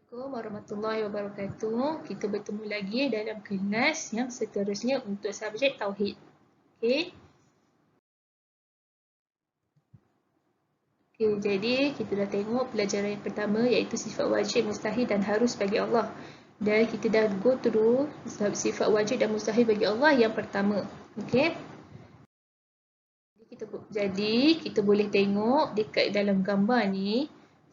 Assalamualaikum warahmatullahi wabarakatuh. Kita bertemu lagi dalam kelas yang seterusnya untuk subjek Tauhid. Okey. Okey, jadi kita dah tengok pelajaran yang pertama iaitu sifat wajib, mustahil dan harus bagi Allah. Dan kita dah go through sifat wajib dan mustahil bagi Allah yang pertama. Okey. Jadi kita boleh tengok dekat dalam gambar ni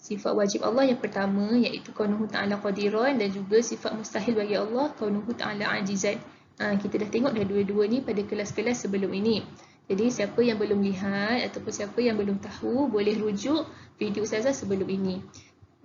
sifat wajib Allah yang pertama iaitu kaunuhu ta'ala qadiran dan juga sifat mustahil bagi Allah kaunuhu ta'ala ajizan. Kita dah tengok dah dua-dua ni pada kelas-kelas sebelum ini. Jadi siapa yang belum lihat ataupun siapa yang belum tahu boleh rujuk video Ustazah sebelum ini.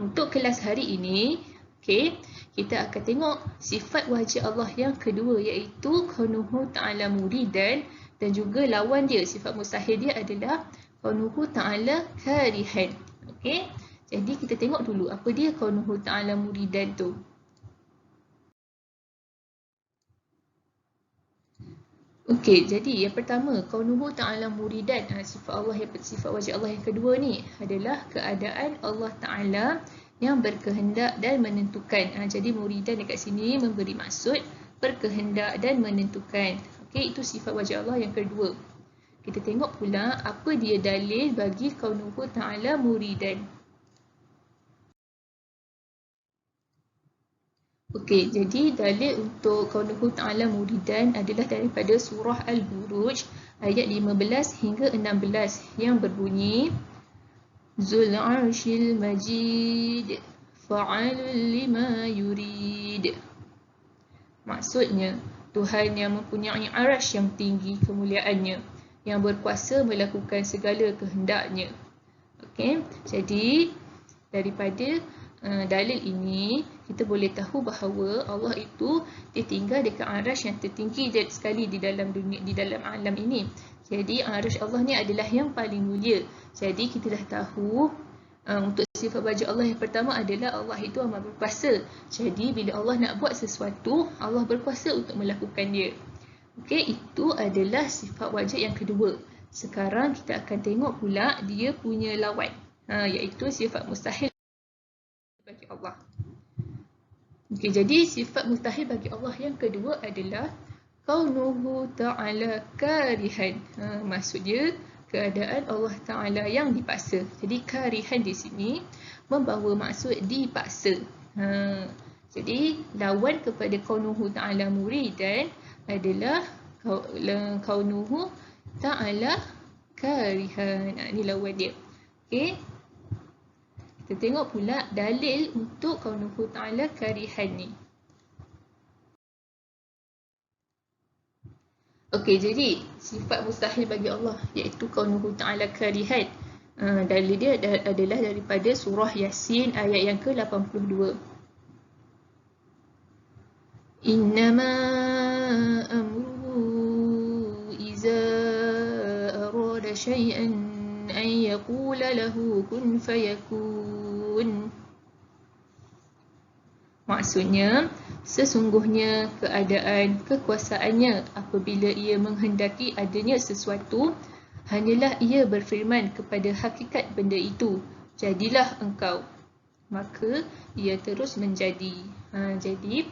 Untuk kelas hari ini, okay, kita akan tengok sifat wajib Allah yang kedua iaitu kaunuhu ta'ala muridan dan juga lawan dia, sifat mustahil dia adalah kaunuhu ta'ala karihan. Okey. Jadi kita tengok dulu apa dia kaunuhu ta'ala muridan tu. Okey, jadi yang pertama kaunuhu ta'ala muridan, sifat wajib Allah yang kedua ni adalah keadaan Allah Ta'ala yang berkehendak dan menentukan. Jadi muridan dekat sini memberi maksud berkehendak dan menentukan. Okey, itu sifat wajib Allah yang kedua. Kita tengok pula apa dia dalil bagi kaunuhu ta'ala muridan. Okey, jadi dalil untuk kaunuhu ta'ala muridan adalah daripada surah Al-Buruj ayat 15 hingga 16 yang berbunyi Zul arshil majid fa'alul lima yurid. Maksudnya, Tuhan yang mempunyai arasy yang tinggi kemuliaannya, yang berkuasa melakukan segala kehendaknya. Okey, jadi daripada dalil ini kita boleh tahu bahawa Allah itu dia tinggal dekat arasy yang tertinggi sekali di dalam dunia, di dalam alam ini. Jadi arasy Allah ni adalah yang paling mulia. Jadi kita dah tahu untuk sifat wajib Allah yang pertama adalah Allah itu amat berkuasa. Jadi bila Allah nak buat sesuatu, Allah berkuasa untuk melakukan dia. Okey, itu adalah sifat wajib yang kedua. Sekarang kita akan tengok pula dia punya lawan, iaitu sifat mustahil bagi Allah. Okey, jadi sifat mustahil bagi Allah yang kedua adalah kaunuhu ta'ala karihan. Maksud dia keadaan Allah Ta'ala yang dipaksa. Jadi karihan di sini membawa maksud dipaksa. Jadi lawan kepada kaunuhu ta'ala muridan adalah kaunuhu ta'ala karihan. Ini lawan dia. Okey. Kita tengok pula dalil untuk kaunuhu ta'ala karihan ni. Okey, jadi sifat mustahil bagi Allah iaitu kaunuhu ta'ala karihan. Dalil dia adalah daripada surah Yasin ayat yang ke-82. Innama amruhu iza arada syai'an an yaqula lahu kun fayakun. Maksudnya, sesungguhnya keadaan kekuasaannya apabila ia menghendaki adanya sesuatu, hanyalah ia berfirman kepada hakikat benda itu, jadilah engkau. Maka ia terus menjadi. Jadi,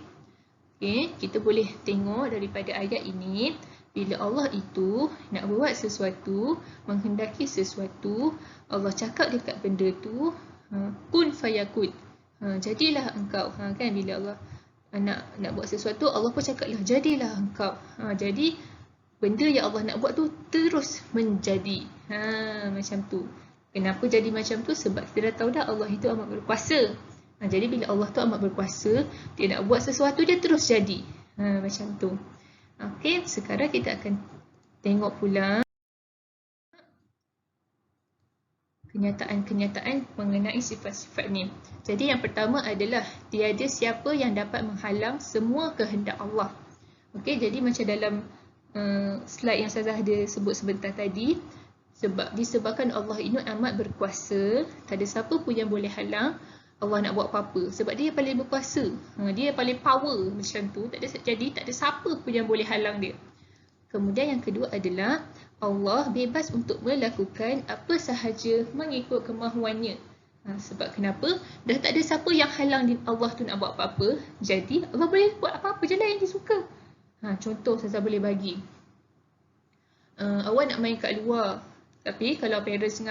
okay, kita boleh tengok daripada ayat ini, bila Allah itu nak buat sesuatu, menghendaki sesuatu, Allah cakap dekat benda tu, kun fayakun. Jadilah engkau. Kan bila Allah nak buat sesuatu, Allah pun cakaplah jadilah engkau. Jadi benda yang Allah nak buat tu terus menjadi. Macam tu. Kenapa jadi macam tu? Sebab kita dah tahu dah Allah itu amat berkuasa. Jadi bila Allah tu amat berkuasa, dia nak buat sesuatu dia terus jadi. Macam tu. Okey, sekarang kita akan tengok pula kenyataan-kenyataan mengenai sifat-sifat ni. Jadi yang pertama adalah tiada siapa yang dapat menghalang semua kehendak Allah. Okey, jadi macam dalam slide yang saya ada sebut sebentar tadi, disebabkan Allah ini amat berkuasa, tak ada siapa pun yang boleh halang Allah nak buat apa-apa. Sebab dia paling berkuasa, dia paling power macam tu. Tak ada siapa pun yang boleh halang dia. Kemudian yang kedua adalah Allah bebas untuk melakukan apa sahaja mengikut kemahuannya. Sebab kenapa? Dah tak ada siapa yang halang Allah tu nak buat apa-apa. Jadi Allah boleh buat apa-apa je lah yang dia suka. Contoh saya boleh bagi. Awak nak main kat luar. Tapi kalau parents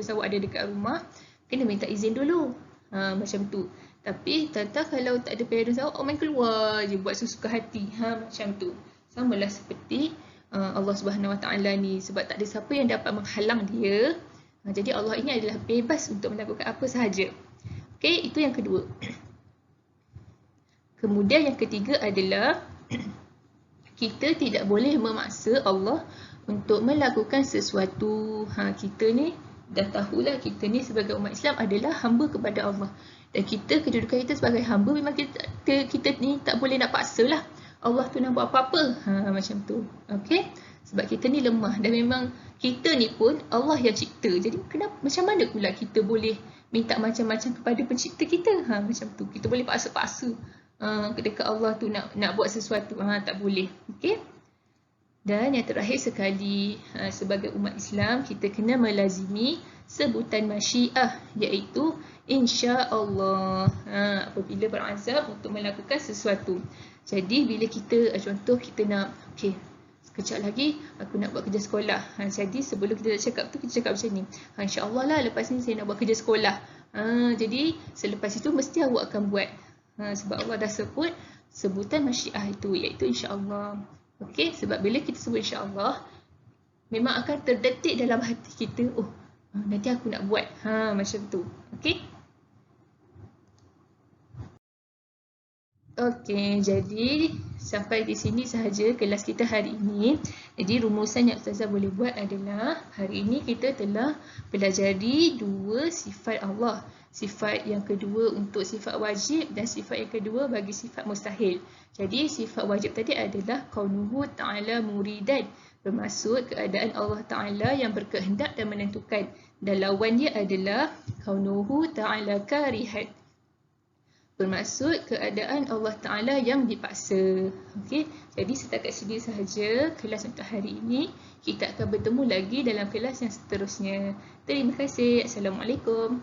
awak ada dekat rumah, kena minta izin dulu. Macam tu. Tapi tata kalau tak ada parents awak main keluar je buat sesuka hati. Macam tu. Samalah seperti Allah Subhanahu Wa Taala ni, sebab tak ada siapa yang dapat menghalang dia. Jadi Allah ini adalah bebas untuk melakukan apa sahaja. Okey, itu yang kedua. Kemudian yang ketiga adalah kita tidak boleh memaksa Allah untuk melakukan sesuatu. Kita ni dah tahulah, kita ni sebagai umat Islam adalah hamba kepada Allah. Dan kita, kedudukan kita sebagai hamba, memang kita ni tak boleh nak paksa lah Allah tu nak buat apa-apa. Macam tu. Okey? Sebab kita ni lemah dan memang kita ni pun Allah yang cipta. Jadi macam mana pula kita boleh minta macam-macam kepada pencipta kita? Macam tu. Kita boleh paksa-paksa dekat Allah tu nak buat sesuatu. Tak boleh. Okey? Dan yang terakhir sekali, sebagai umat Islam, kita kena melazimi sebutan masyiah, iaitu insya-Allah. Apabila berazam untuk melakukan sesuatu. Jadi bila kita, contoh kita nak, sekejap lagi aku nak buat kerja sekolah. Jadi sebelum kita nak cakap tu, kita cakap macam ni. InsyaAllah lah lepas ni saya nak buat kerja sekolah. Jadi selepas itu mesti awak akan buat. Sebab Allah dah sebut sebutan masyiah itu, iaitu insyaAllah. Okey, sebab bila kita sebut insyaAllah, memang akan terdetik dalam hati kita, nanti aku nak buat. Macam tu. Okey. Okey, jadi sampai di sini sahaja kelas kita hari ini. Jadi rumusan yang Ustazah boleh buat adalah, hari ini kita telah pelajari dua sifat Allah. Sifat yang kedua untuk sifat wajib dan sifat yang kedua bagi sifat mustahil. Jadi sifat wajib tadi adalah kaunuhu ta'ala muridan, bermaksud keadaan Allah Ta'ala yang berkehendak dan menentukan. Dan lawannya adalah kaunuhu ta'ala karihan, bermaksud keadaan Allah Ta'ala yang dipaksa. Okey, jadi setakat sini sahaja kelas untuk hari ini. Kita akan bertemu lagi dalam kelas yang seterusnya. Terima kasih. Assalamualaikum.